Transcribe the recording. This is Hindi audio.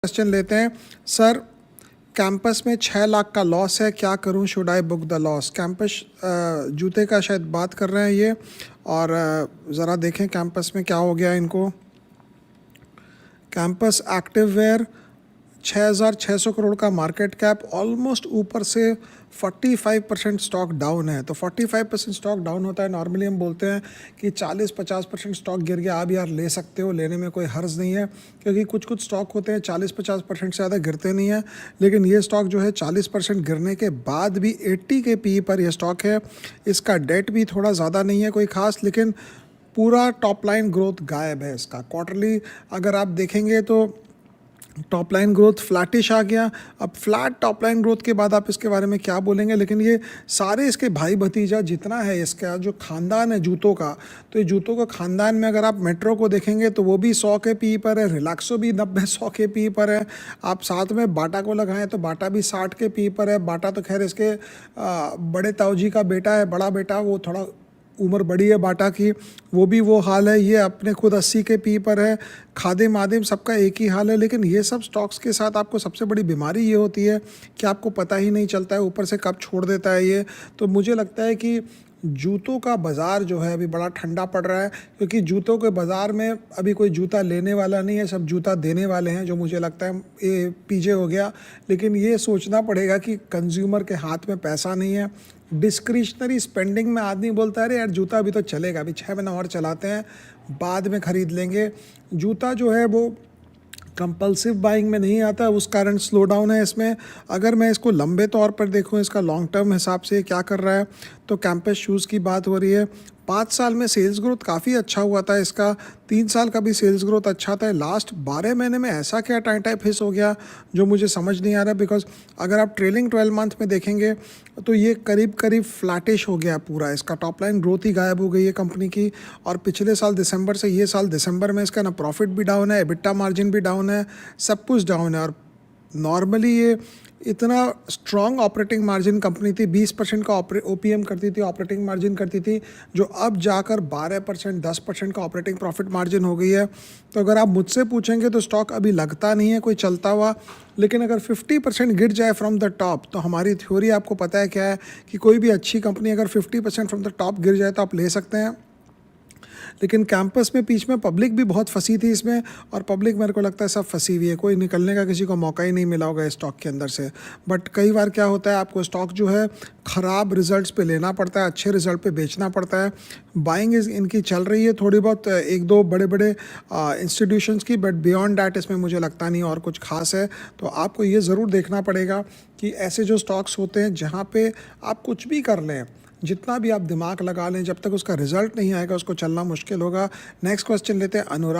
क्वेश्चन लेते हैं। सर, कैंपस में 6 लाख का लॉस है, क्या करूं? Should I book the loss? Campus जूते का शायद बात कर रहे हैं ये। और ज़रा देखें कैंपस में क्या हो गया इनको। कैंपस एक्टिव वेयर 6,600 करोड़ का मार्केट कैप, ऑलमोस्ट ऊपर से 45% स्टॉक डाउन है। तो 45% स्टॉक डाउन होता है, नॉर्मली हम बोलते हैं कि 40-50% स्टॉक गिर गया, आप यार ले सकते हो, लेने में कोई हर्ज नहीं है, क्योंकि कुछ कुछ स्टॉक होते हैं 40-50% से ज़्यादा गिरते नहीं हैं। लेकिन ये स्टॉक जो है 40% गिरने के बाद भी 80 के पी पर यह स्टॉक है। इसका डेट भी थोड़ा ज़्यादा नहीं है कोई ख़ास, लेकिन पूरा टॉप लाइन ग्रोथ गायब है इसका। क्वार्टरली अगर आप देखेंगे तो टॉप लाइन ग्रोथ फ्लैटिश आ गया। अब फ्लैट टॉप लाइन ग्रोथ के बाद आप इसके बारे में क्या बोलेंगे? लेकिन ये सारे इसके भाई भतीजा जितना है इसका जो खानदान है जूतों का, तो ये जूतों का खानदान में अगर आप मेट्रो को देखेंगे तो वो भी 100 के पी पर है, रिलैक्सो भी 90-100 के पी पर है। आप साथ में बाटा को लगाएं तो बाटा भी 60 के पी पर है। बाटा तो खैर इसके बड़े ताऊजी का बेटा है, बड़ा बेटा, वो थोड़ा उम्र बड़ी है बाटा की, वो भी वो हाल है। ये अपने खुद 80 के पी पर है। खादिम आदिम सबका एक ही हाल है। लेकिन ये सब स्टॉक्स के साथ आपको सबसे बड़ी बीमारी ये होती है कि आपको पता ही नहीं चलता है ऊपर से कब छोड़ देता है ये। तो मुझे लगता है कि जूतों का बाज़ार जो है अभी बड़ा ठंडा पड़ रहा है, क्योंकि जूतों के बाज़ार में अभी कोई जूता लेने वाला नहीं है, सब जूता देने वाले हैं, जो मुझे लगता है ये पीछे हो गया। लेकिन ये सोचना पड़ेगा कि कंज्यूमर के हाथ में पैसा नहीं है। डिस्क्रिशनरी स्पेंडिंग में आदमी बोलता है अरे यार जूता अभी तो चलेगा, अभी 6 महीना और चलाते हैं, बाद में ख़रीद लेंगे। जूता जो है वो कंपल्सिव बाइंग में नहीं आता, उस कारण स्लो डाउन है इसमें। अगर मैं इसको लंबे तौर पर देखूं, इसका लॉन्ग टर्म हिसाब से क्या कर रहा है, तो कैंपस शूज़ की बात हो रही है। 5 साल में सेल्स ग्रोथ काफ़ी अच्छा हुआ था इसका, 3 साल का भी सेल्स ग्रोथ अच्छा था। लास्ट 12 महीने में ऐसा क्या टाइप हिस हो गया जो मुझे समझ नहीं आ रहा। बिकॉज अगर आप ट्रेलिंग 12 मंथ में देखेंगे तो ये करीब करीब फ्लैटिश हो गया पूरा, इसका टॉप लाइन ग्रोथ ही गायब हो गई है कंपनी की। और पिछले साल दिसंबर से ये साल दिसंबर में इसका ना प्रॉफिट भी डाउन है, एबिटा मार्जिन भी डाउन है, सब कुछ डाउन है। और नॉर्मली ये इतना स्ट्रॉन्ग ऑपरेटिंग मार्जिन कंपनी थी, 20% का ओपीएम करती थी, ऑपरेटिंग मार्जिन करती थी, जो अब जाकर 12%, 10% का ऑपरेटिंग प्रॉफिट मार्जिन हो गई है। तो अगर आप मुझसे पूछेंगे तो स्टॉक अभी लगता नहीं है कोई चलता हुआ। लेकिन अगर 50% गिर जाए फ्रॉम द टॉप, तो हमारी थ्योरी आपको पता है क्या है कि कोई भी अच्छी कंपनी अगर 50% फ्रॉम द टॉप गिर जाए तो आप ले सकते हैं। लेकिन कैंपस में बीच में पब्लिक भी बहुत फंसी थी इसमें, और पब्लिक मेरे को लगता है सब फंसी हुई है, कोई निकलने का किसी को मौका ही नहीं मिला होगा इस स्टॉक के अंदर से। बट कई बार क्या होता है, आपको स्टॉक जो है ख़राब रिजल्ट्स पे लेना पड़ता है, अच्छे रिजल्ट पे बेचना पड़ता है। बाइंग इनकी चल रही है थोड़ी बहुत, एक दो बड़े बड़े इंस्टीट्यूशंस की, बट बियॉन्ड दैट इसमें मुझे लगता नहीं और कुछ खास है। तो आपको ये ज़रूर देखना पड़ेगा कि ऐसे जो स्टॉक्स होते हैं जहाँ पे आप कुछ भी कर लें, जितना भी आप दिमाग लगा लें, जब तक उसका रिजल्ट नहीं आएगा उसको चलना मुश्किल होगा। नेक्स्ट क्वेश्चन लेते हैं अनुराग।